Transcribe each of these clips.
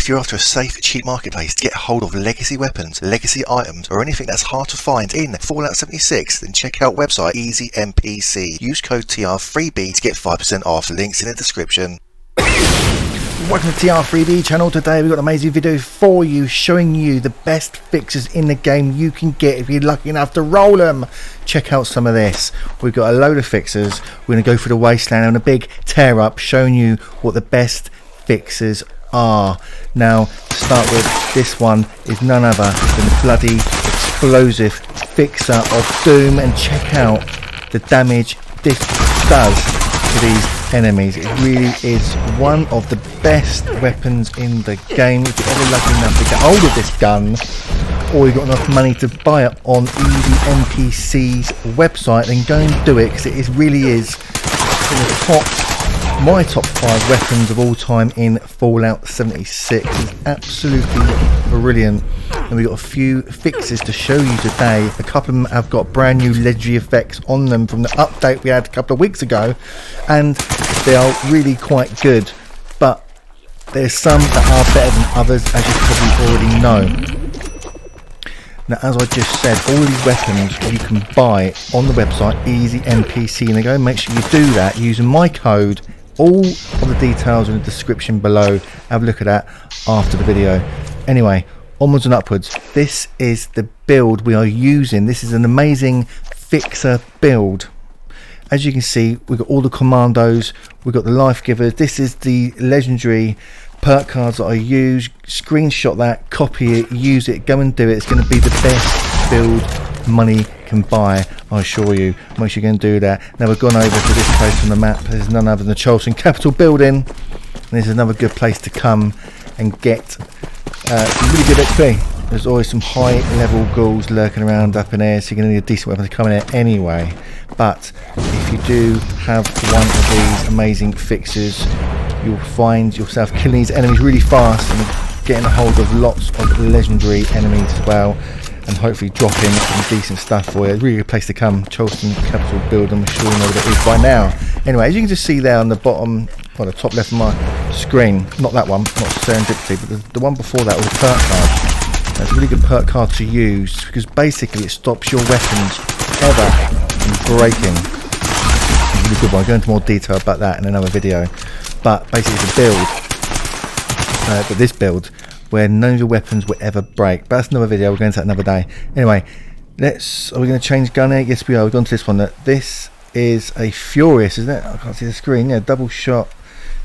If you're after a safe, cheap marketplace to get hold of legacy weapons, legacy items, or anything that's hard to find in Fallout 76, then check out website EasyMPC. Use code TR3B to get 5% off. Links in the description. Welcome to TR3B channel. Today we've got an amazing video for you showing you the best fixes in the game you can get if you're lucky enough to roll them. Check out some of this. We've got a load of fixes. We're going to go through the wasteland and a big tear up showing you what the best fixes are. Now to start with, this one is none other than the bloody explosive fixer of doom, and check out the damage this does to these enemies. It really is one of the best weapons in the game. If you're ever lucky enough to get hold of this gun, or you've got enough money to buy it on EasyMPC's website, then go and do it, because it really is my top 5 weapons of all time in Fallout 76. It's absolutely brilliant. And we've got a few fixes to show you today. A couple of them have got brand new legendary effects on them from the update we had a couple of weeks ago, and they are really quite good. But there's some that are better than others, as you probably already know. Now, as I just said, all these weapons you can buy on the website EasyMPC, and go and make sure you do that using my code. All of the details in the description below. Have a look at that after the video. Anyway, onwards and upwards. This is the build we are using. This is an amazing fixer build. As you can see, we've got all the commandos, we've got the life givers. This is the legendary perk cards that I use. Screenshot that, copy it, use it, go and do it. It's going to be the best build money can buy, I assure you. Make sure you can do that. Now we've gone over to this place on the map. There's none other than the Charleston Capitol building, and this is another good place to come and get some really good XP. There's always some high level ghouls lurking around up in here, so you're going to need a decent weapon to come in here anyway. But if you do have one of these amazing fixes, you'll find yourself killing these enemies really fast and getting a hold of lots of legendary enemies as well, and hopefully dropping some decent stuff for you. Really good place to come. Charleston Capitol building. I'm sure you know what it is by now. Anyway, as you can just see there on the bottom, well, the top left of my screen, not that one, not Serendipity, but the one before that was a perk card. That's a really good perk card to use, because basically it stops your weapons ever from breaking. It's a really good one. I'll go into more detail about that in another video. But basically it's a build, but this build, where none of your weapons will ever break. But that's another video, we'll go into that another day. Anyway, are we going to change gun here? Yes we are. We've gone to this one. This is a Furious, isn't it? I can't see the screen. Yeah, double shot,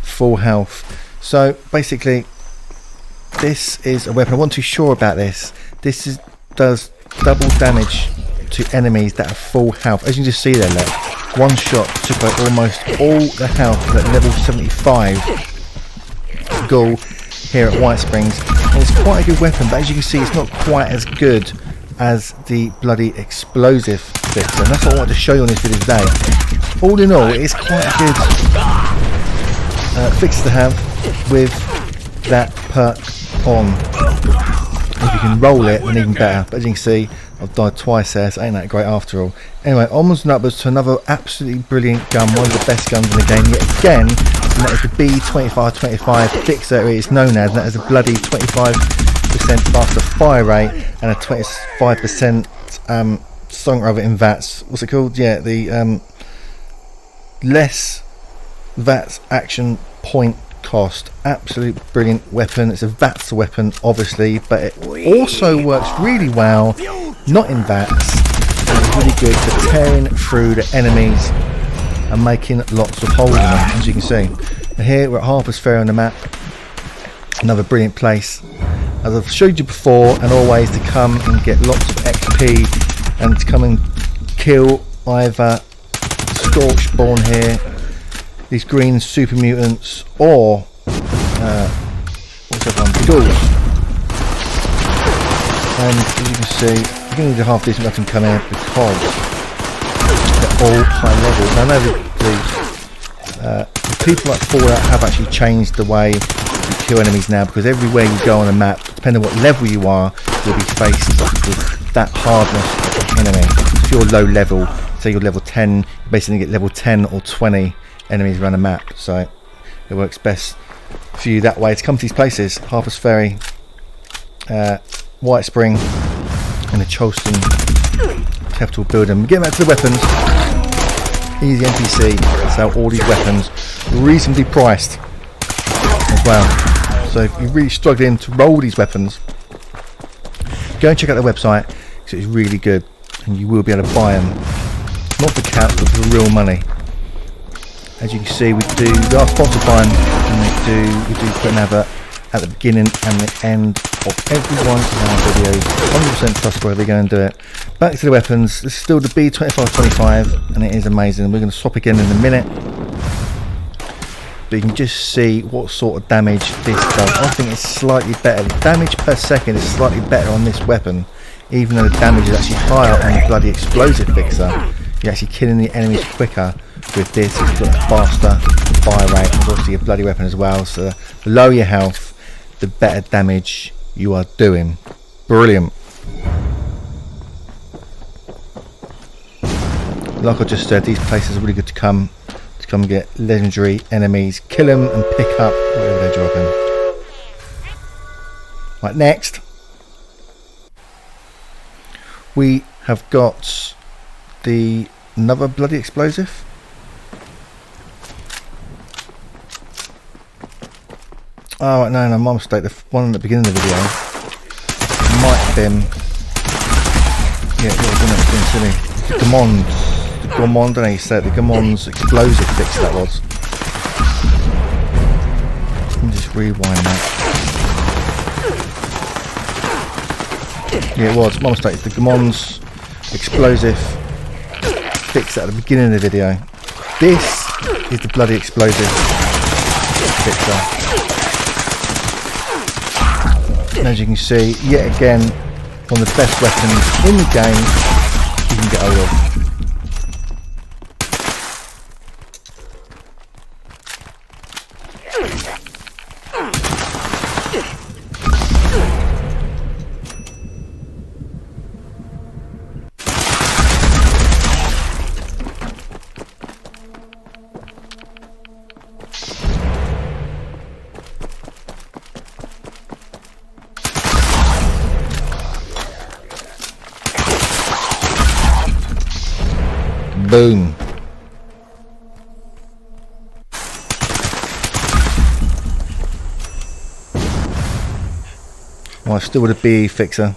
full health. So basically this is a weapon. I wasn't too sure about this. This does double damage to enemies that have full health. As you can just see there, look, one shot took away almost all the health of that level 75 ghoul here at White Springs. And it's quite a good weapon, but as you can see, it's not quite as good as the bloody explosive fixer, and that's what I wanted to show you on this video today. All in all, it's quite a good fix to have with that perk on. If you can roll it, then even better. But as you can see, I've died twice there, so ain't that great after all. Anyway, onwards and upwards to another absolutely brilliant gun, one of the best guns in the game yet again, and that is the B2525 fixer, it's known as, and that is a bloody 25% faster fire rate and a 25% something of it in VATS. What's it called? Yeah, the less VATS action point cost. Absolute brilliant weapon. It's a VATS weapon obviously, but it also works really well not in VATS. It's really good for tearing through the enemies and making lots of holes in them, as you can see. And here we're at Harper's Ferry on the map, another brilliant place, as I've showed you before, and always to come and get lots of XP and to come and kill either Scorchborn here, these green super mutants, or what's that one, the ghouls. And as you can see, you're going to need a half decent weapon come in because they're all high level. Now I know the people like Fallout have actually changed the way you kill enemies now, because everywhere you go on a map, depending on what level you are, you'll be faced with that hardness of enemy. If you're low level, say you're level 10, you basically get level 10 or 20 enemies around a map, so it works best for you that way to come to these places: Harper's Ferry, White Spring, and the Charleston Capitol Building. Getting back to the weapons, Easy NPC sell all these weapons reasonably priced as well. So if you're really struggling to roll these weapons, go and check out the website because it's really good, and you will be able to buy them, not for cash but for real money. As you can see, we are sponsored by them, and we do put an advert at the beginning and the end of every one of our videos. 100% trustworthy. Go and do it. Back to the weapons. This is still the B2525, and it is amazing. We're going to swap again in a minute, but you can just see what sort of damage this does. I think it's slightly better. The damage per second is slightly better on this weapon, even though the damage is actually higher on the bloody explosive fixer. You're actually killing the enemies quicker with this. It's got a faster fire rate. It's obviously a bloody weapon as well, so the lower your health, the better damage you are doing. Brilliant. Like I just said, these places are really good to come get legendary enemies, kill them and pick up whatever they're dropping. Right, next we have got another bloody explosive. Oh right, no, my mistake. The one at the beginning of the video might have been, yeah, it was been silly. The Gourmand, I don't know you said, the Gourmand's explosive fix that was. Let me just rewind that. Yeah, it was, my mistake. The Gourmand's explosive fix at the beginning of the video. This is the bloody explosive fixer. As you can see, yet again, one of the best weapons in the game you can get hold of. Boom. Well, still with a BE fixer.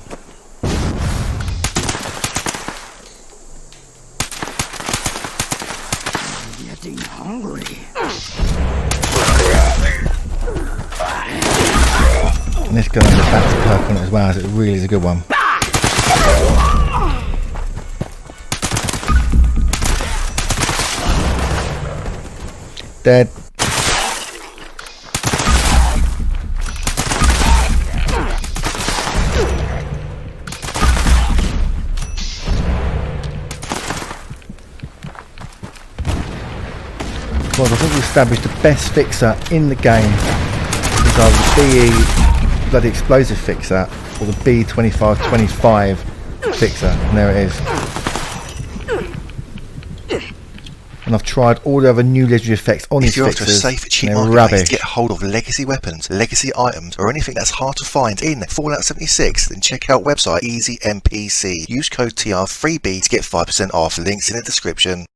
Getting hungry. And this gun has a battery perk on it as well, as it really is a good one. Dead. Well, I think we established the best fixer in the game is either the BE bloody explosive fixer or the B2525 fixer, and there it is. And I've tried all the other new legendary effects on these fixers. If you're after a safe, cheap marketplace to get hold of legacy weapons, legacy items, or anything that's hard to find in Fallout 76, then check out website Easy NPC. Use code TR3B to get 5% off. Links in the description.